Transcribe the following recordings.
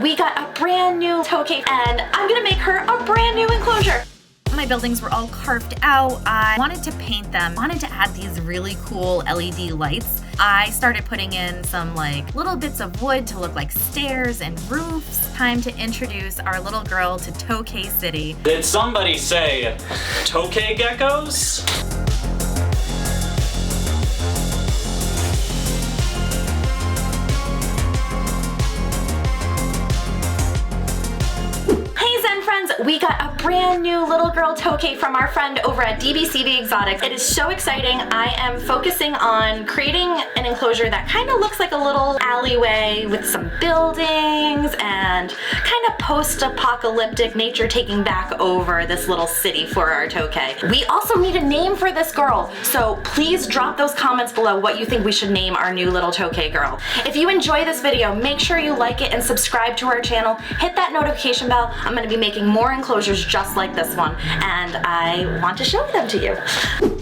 we got a brand new Tokay and I'm gonna make her a brand new enclosure. My buildings were all carved out. I wanted to paint them, wanted to add these really cool LED lights. I started putting in some like little bits of wood to look like stairs and roofs. Time to introduce our little girl to Tokay City. Did somebody say Tokay geckos? We got a brand new little girl Tokay from our friend over at DBCB Exotics. It is so exciting. I am focusing on creating an enclosure that kind of looks like a little alleyway with some buildings and kind of post-apocalyptic nature taking back over this little city for our Tokay. We also need a name for this girl, so please drop those comments below what you think we should name our new little Tokay girl. If you enjoy this video, make sure you like it and subscribe to our channel. Hit that notification bell. I'm going to be making more enclosures just like this one, and I want to show them to you.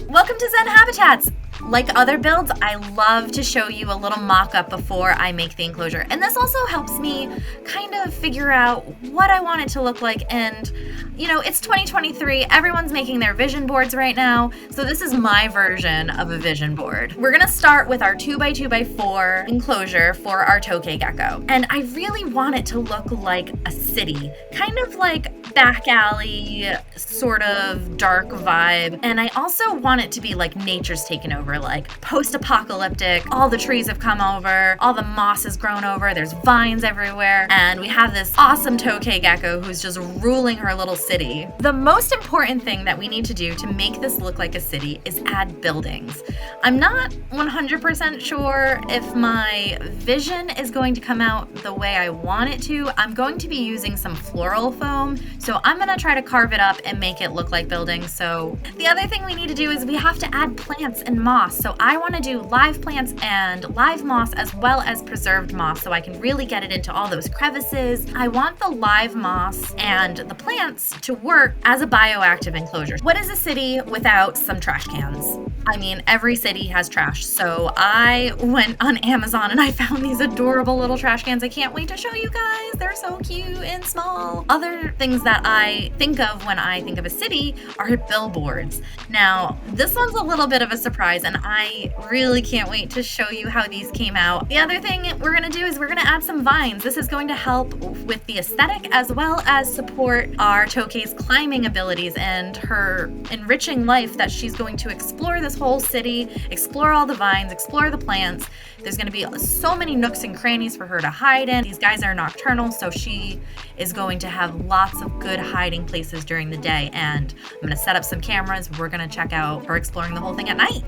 Welcome to Zen Habitats. Like other builds, I love to show you a little mock-up before I make the enclosure. And this also helps me kind of figure out what I want it to look like. And, you know, it's 2023. Everyone's making their vision boards right now. So this is my version of a vision board. We're gonna start with our 2x2x4 enclosure for our Tokay Gecko. And I really want it to look like a city, kind of like back alley, sort of dark vibe. And I also want it to be like nature's taken over, like post-apocalyptic. All the trees have come over, all the moss has grown over, there's vines everywhere, and we have this awesome Tokay Gecko who's just ruling her little city. The most important thing that we need to do to make this look like a city is add buildings. I'm not 100% sure if my vision is going to come out the way I want it to. I'm going to be using some floral foam, so I'm gonna try to carve it up and make it look like buildings. So the other thing we need to do is we have to add plants and moss. So I want to do live plants and live moss as well as preserved moss so I can really get it into all those crevices. I want the live moss and the plants to work as a bioactive enclosure. What is a city without some trash cans? I mean, every city has trash. So I went on Amazon and I found these adorable little trash cans. I can't wait to show you guys. They're so cute and small. Other things that I think of when I think of a city are billboards. Now, this one's a little bit of a surprise and I really can't wait to show you how these came out. The other thing we're gonna do is we're gonna add some vines. This is going to help with the aesthetic as well as support our Tokay's climbing abilities and her enriching life that she's going to explore this whole city, explore all the vines, explore the plants. There's gonna be so many nooks and crannies for her to hide in. These guys are nocturnal, so she is going to have lots of good hiding places during the day, and I'm gonna set up some cameras. We're gonna check out her exploring the whole thing at night.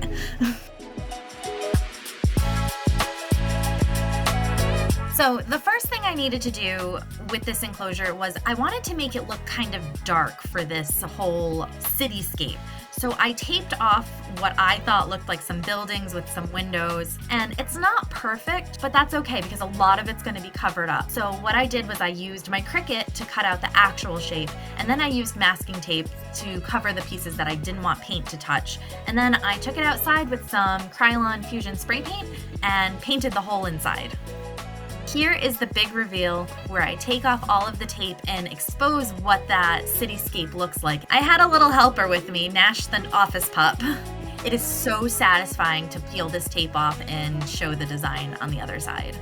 So the first thing I needed to do with this enclosure was I wanted to make it look kind of dark for this whole cityscape. So I taped off what I thought looked like some buildings with some windows, and it's not perfect, but that's okay because a lot of it's going to be covered up. So what I did was I used my Cricut to cut out the actual shape, and then I used masking tape to cover the pieces that I didn't want paint to touch. And then I took it outside with some Krylon Fusion spray paint and painted the whole inside. Here is the big reveal where I take off all of the tape and expose what that cityscape looks like. I had a little helper with me, Nash the office pup. It is so satisfying to peel this tape off and show the design on the other side.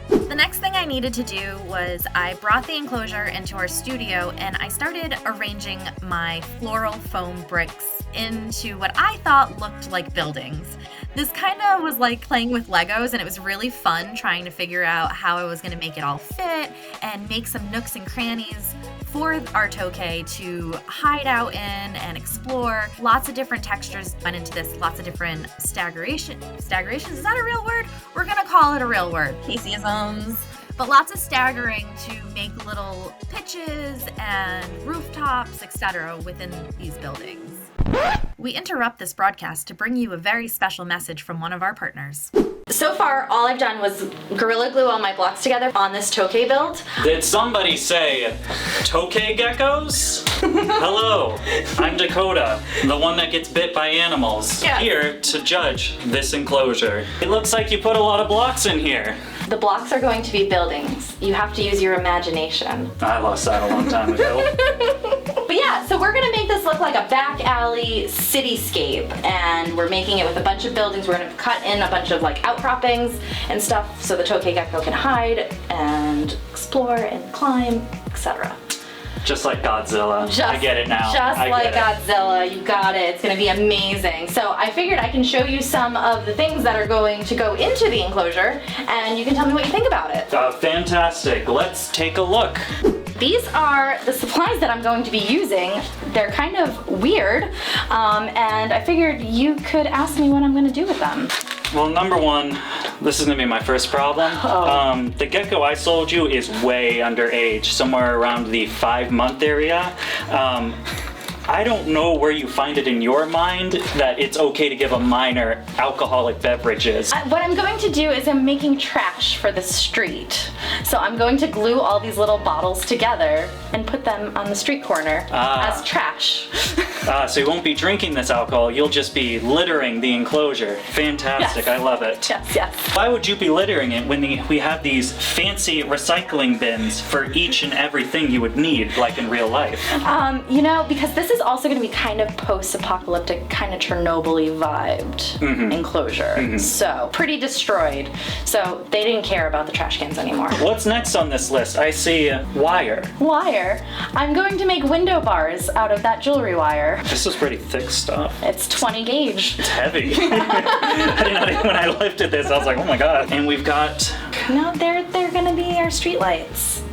The next thing I needed to do was I brought the enclosure into our studio and I started arranging my floral foam bricks into what I thought looked like buildings. This kind of was like playing with Legos, and it was really fun trying to figure out how I was going to make it all fit and make some nooks and crannies for our Tokay to hide out in and explore. Lots of different textures went into this, lots of different staggeration. Staggeration, is that a real word? We're gonna call it a real word. Kaseyisms. But lots of staggering to make little pitches and rooftops, etc. within these buildings. We interrupt this broadcast to bring you a very special message from one of our partners. So far, all I've done was Gorilla Glue all my blocks together on this Tokay build. Did somebody say Tokay geckos? Hello, I'm Dakotah, the one that gets bit by animals, here to judge this enclosure. It looks like you put a lot of blocks in here. The blocks are going to be buildings. You have to use your imagination. I lost that a long time ago. But yeah, so we're gonna make this look like a back alley cityscape, and we're making it with a bunch of buildings. We're gonna cut in a bunch of like outcroppings and stuff so the Tokay Gecko can hide and explore and climb, etc. Just like Godzilla. I get it now. Just like Godzilla, you got it. It's gonna be amazing. So I figured I can show you some of the things that are going to go into the enclosure, and you can tell me what you think about it. Fantastic. Let's take a look. These are the supplies that I'm going to be using. They're kind of weird, and I figured you could ask me what I'm gonna do with them. Well, number one, this is gonna be my first problem. The gecko I sold you is way underage, somewhere around the 5-month area. I don't know where you find it in your mind that it's okay to give a minor alcoholic beverages. What I'm going to do is I'm making trash for the street. So I'm going to glue all these little bottles together and put them on the street corner as trash. So you won't be drinking this alcohol, you'll just be littering the enclosure. Fantastic, Yes. I love it. Yes, yes. Why would you be littering it when we have these fancy recycling bins for each and everything you would need, like in real life? You know, because this is also going to be kind of post-apocalyptic, kind of Chernobyl-y vibed enclosure. So, pretty destroyed. So, they didn't care about the trash cans anymore. What's next on this list? I see wire. Wire. I'm going to make window bars out of that jewelry wire. This is pretty thick stuff. It's 20 gauge. It's heavy. When I lifted this, I was like, oh my god. And we've got... No, they're gonna be our street lights.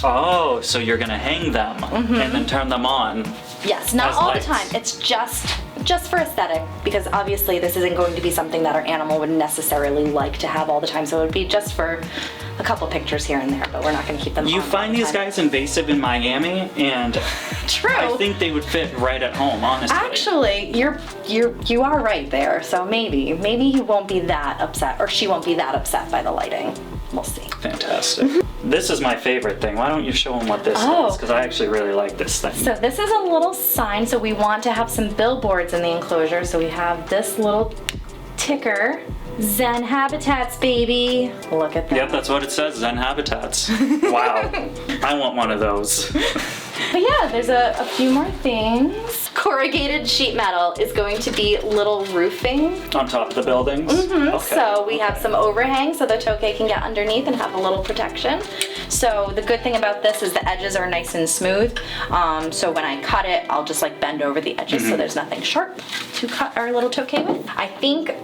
Oh, so you're gonna hang them and then turn them on. Yes, not as all lights. the time. It's just for aesthetic, because obviously this isn't going to be something that our animal would necessarily like to have all the time. So it would be just for a couple pictures here and there, but we're not going to keep them. You on find all the these time. guys invasive in Miami, and True. I think they would fit right at home, honestly. Actually, you are right there. So maybe he won't be that upset, or she won't be that upset by the lighting. We'll see. Fantastic. This is my favorite thing. Why don't you show them what this is? Because I actually really like this thing. So this is a little sign. So we want to have some billboards in the enclosure. So we have this little ticker. Zen Habitats, baby. Look at that. Yep, that's what it says, Zen Habitats. Wow. I want one of those. But yeah, there's a few more things. Corrugated sheet metal is going to be little roofing. On top of the buildings? Okay. So we have some overhang so the Tokay can get underneath and have a little protection. So the good thing about this is the edges are nice and smooth. So when I cut it, I'll just like bend over the edges so there's nothing sharp to cut our little Tokay with. I think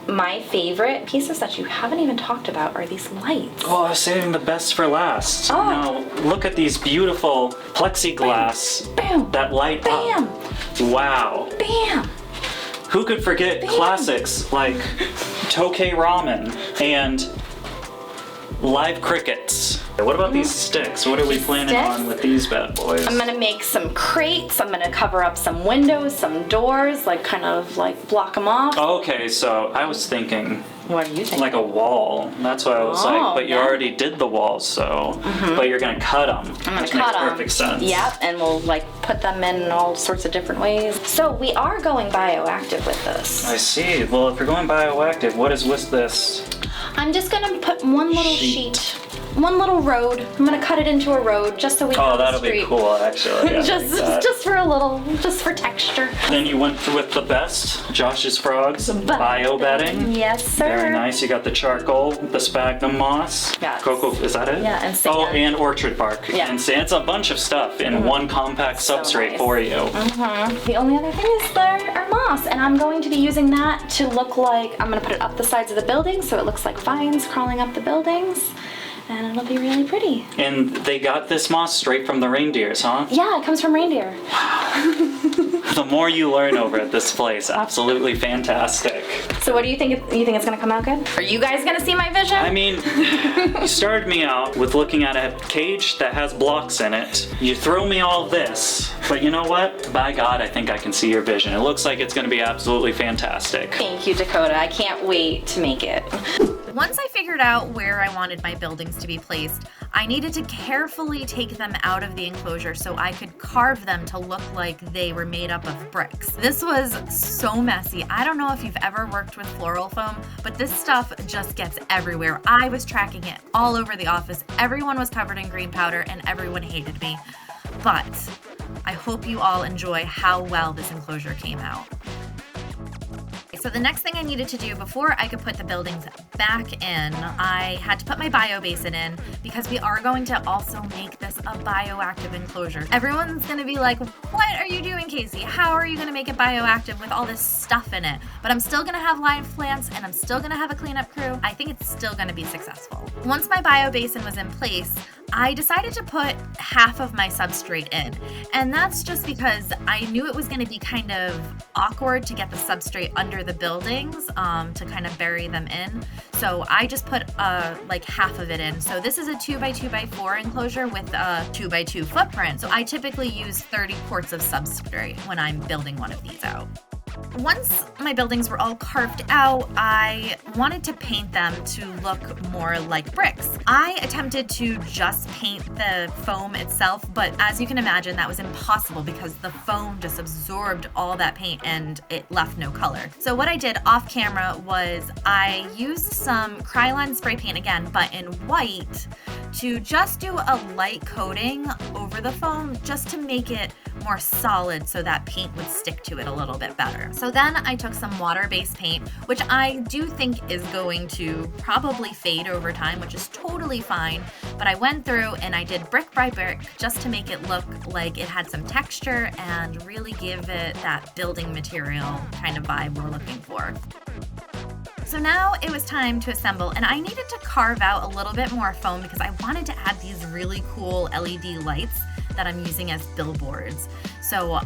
my favorite pieces that you haven't even talked about are these lights. Oh, I was saving the best for last. Oh. Now, look at these beautiful plexiglass Bam. that light Bam. up. Wow. Bam! Who could forget classics like Tokay ramen and live crickets? What about these sticks? What are we planning sticks? on with these bad boys? I'm gonna make some crates. I'm gonna cover up some windows, some doors, like kind of like block them off. Okay, so I was thinking What are you thinking? like a wall. That's what I was like, but you yeah. already did the walls, so, but you're gonna cut them. I'm gonna which cut makes them. perfect sense. Yep, and we'll like put them in all sorts of different ways. So we are going bioactive with this. I see. Well, if you're going bioactive, what is with this? I'm just gonna put one little sheet, one little road. I'm gonna cut it into a road just so we have that'll a street. be cool, actually. Yeah, just for a little, just for texture. Then you went with the best, Josh's Frogs, bio bedding. Yes, sir. Very nice. You got the charcoal, the sphagnum moss. Yes. Cocoa, is that it? Yeah, and sand. Oh, and orchard bark. Yeah. And sand. It's a bunch of stuff in one compact substrate nice. for you. The only other thing is our moss, and I'm going to be using that to look like, I'm gonna put it up the sides of the building so it looks like vines crawling up the buildings, and it'll be really pretty. And they got this moss straight from the reindeers, huh? Yeah, it comes from reindeer. The more you learn over at this place, absolutely fantastic. So what do you think? You think it's gonna come out good? Are you guys gonna see my vision? I mean, you started me out with looking at a cage that has blocks in it. You throw me all this, but you know what? By God, I think I can see your vision. It looks like it's gonna be absolutely fantastic. Thank you, Dakotah. I can't wait to make it. Once I figured out where I wanted my buildings to be placed, I needed to carefully take them out of the enclosure so I could carve them to look like they were made up of bricks. This was so messy. I don't know if you've ever worked with floral foam, but this stuff just gets everywhere. I was tracking it all over the office. Everyone was covered in green powder and everyone hated me. But I hope you all enjoy how well this enclosure came out. So the next thing I needed to do before I could put the buildings back in, I had to put my bio basin in because we are going to also make this a bioactive enclosure. Everyone's gonna be like, what are you doing, Kasey? How are you gonna make it bioactive with all this stuff in it? But I'm still gonna have live plants and I'm still gonna have a cleanup crew. I think it's still gonna be successful. Once my bio basin was in place, I decided to put half of my substrate in. And that's just because I knew it was gonna be kind of awkward to get the substrate under the buildings to kind of bury them in. So I just put like half of it in. So this is a 2x2x4 enclosure with a 2x2 footprint. So I typically use 30 quarts of substrate when I'm building one of these out. Once my buildings were all carved out, I wanted to paint them to look more like bricks. I attempted to just paint the foam itself, but as you can imagine, that was impossible because the foam just absorbed all that paint and it left no color. So what I did off camera was I used some Krylon spray paint again, but in white, to just do a light coating over the foam just to make it more solid so that paint would stick to it a little bit better. So then I took some water-based paint, which I do think is going to probably fade over time, which is totally fine. But I went through and I did brick by brick just to make it look like it had some texture and really give it that building material kind of vibe we're looking for. So now it was time to assemble, and I needed to carve out a little bit more foam because I wanted to add these really cool LED lights that I'm using as billboards. So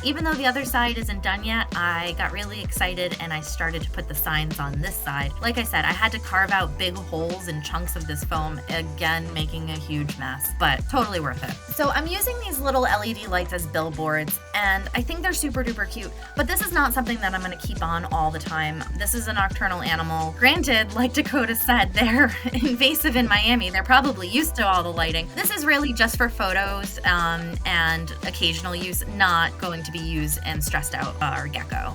even though the other side isn't done yet, I got really excited and I started to put the signs on this side. Like I said, I had to carve out big holes and chunks of this foam, again, making a huge mess, but totally worth it. So I'm using these little LED lights as billboards, and I think they're super duper cute, but this is not something that I'm gonna keep on all the time. This is a nocturnal animal. Granted, like Dakotah said, they're invasive in Miami. They're probably used to all the lighting. This is really just for photos and occasional use, not going to be used and stressed out our gecko.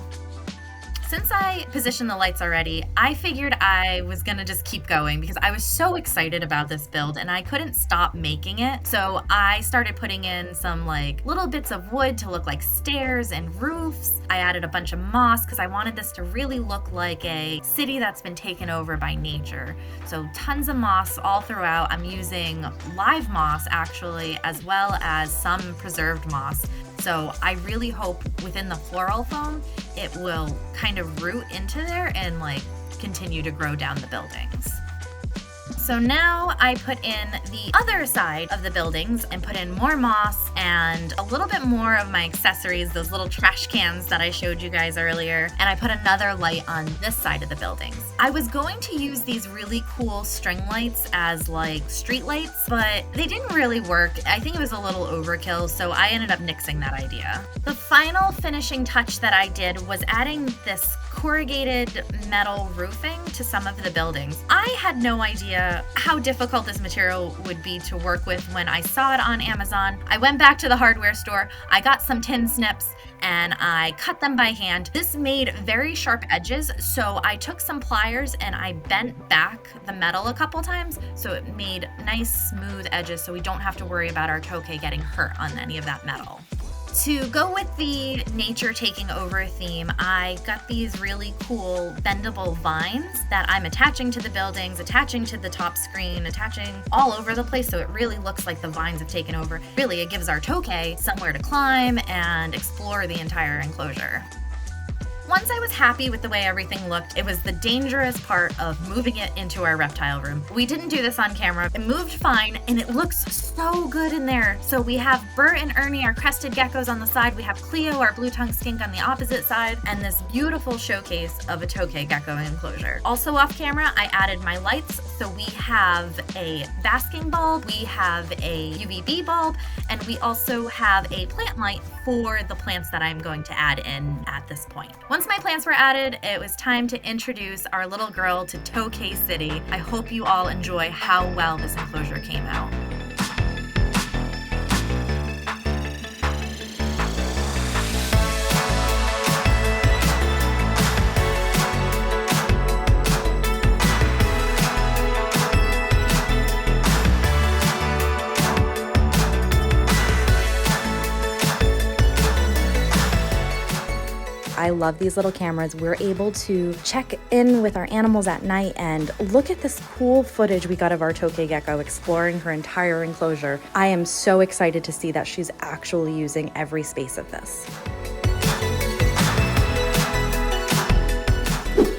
Since I positioned the lights already, I figured I was gonna just keep going because I was so excited about this build and I couldn't stop making it. So I started putting in some like little bits of wood to look like stairs and roofs. I added a bunch of moss because I wanted this to really look like a city that's been taken over by nature. So tons of moss all throughout. I'm using live moss actually, as well as some preserved moss. So I really hope within the floral foam, it will kind of root into there and like continue to grow down the buildings. So now I put in the other side of the buildings and put in more moss and a little bit more of my accessories, those little trash cans that I showed you guys earlier, and I put another light on this side of the buildings. I was going to use these really cool string lights as like street lights, but they didn't really work. I think it was a little overkill, so I ended up nixing that idea. The final finishing touch that I did was adding this corrugated metal roofing to some of the buildings. I had no idea how difficult this material would be to work with when I saw it on Amazon. I went back to the hardware store, I got some tin snips, and I cut them by hand. This made very sharp edges, so I took some pliers and I bent back the metal a couple times so it made nice smooth edges so we don't have to worry about our Tokay getting hurt on any of that metal. To go with the nature taking over theme, I got these really cool bendable vines that I'm attaching to the buildings, attaching to the top screen, attaching all over the place so it really looks like the vines have taken over. Really, it gives our Tokay somewhere to climb and explore the entire enclosure. Once I was happy with the way everything looked, it was the dangerous part of moving it into our reptile room. We didn't do this on camera. It moved fine and it looks so good in there. So we have Bert and Ernie, our crested geckos, on the side. We have Cleo, our blue-tongued skink, on the opposite side, and this beautiful showcase of a Tokay gecko enclosure. Also off camera, I added my lights. So we have a basking bulb, we have a UVB bulb, and we also have a plant light for the plants that I'm going to add in at this point. Once my plants were added, it was time to introduce our little girl to Tokay City. I hope you all enjoy how well this enclosure came out. I love these little cameras. We're able to check in with our animals at night and look at this cool footage we got of our Tokay Gecko exploring her entire enclosure. I am so excited to see that she's actually using every space of this.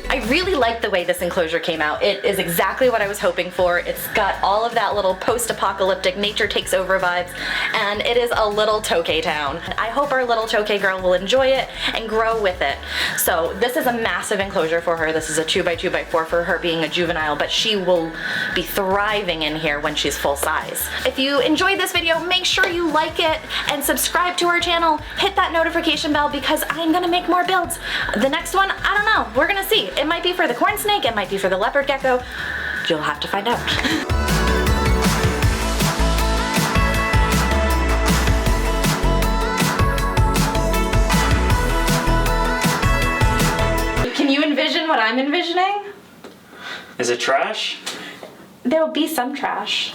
I really like the way this enclosure came out. It is exactly what I was hoping for. It's got all of that little post-apocalyptic nature takes over vibes, and it is a little Tokay town. I hope our little Tokay girl will enjoy it and grow with it. So this is a massive enclosure for her. This is a 2x2x4 for her being a juvenile, but she will be thriving in here when she's full size. If you enjoyed this video, make sure you like it and subscribe to our channel. Hit that notification bell because I'm gonna make more builds. The next one, I don't know, we're gonna see. It might be for the corn snake, it might be for the leopard gecko. You'll have to find out. Can you envision what I'm envisioning? Is it trash? There will be some trash.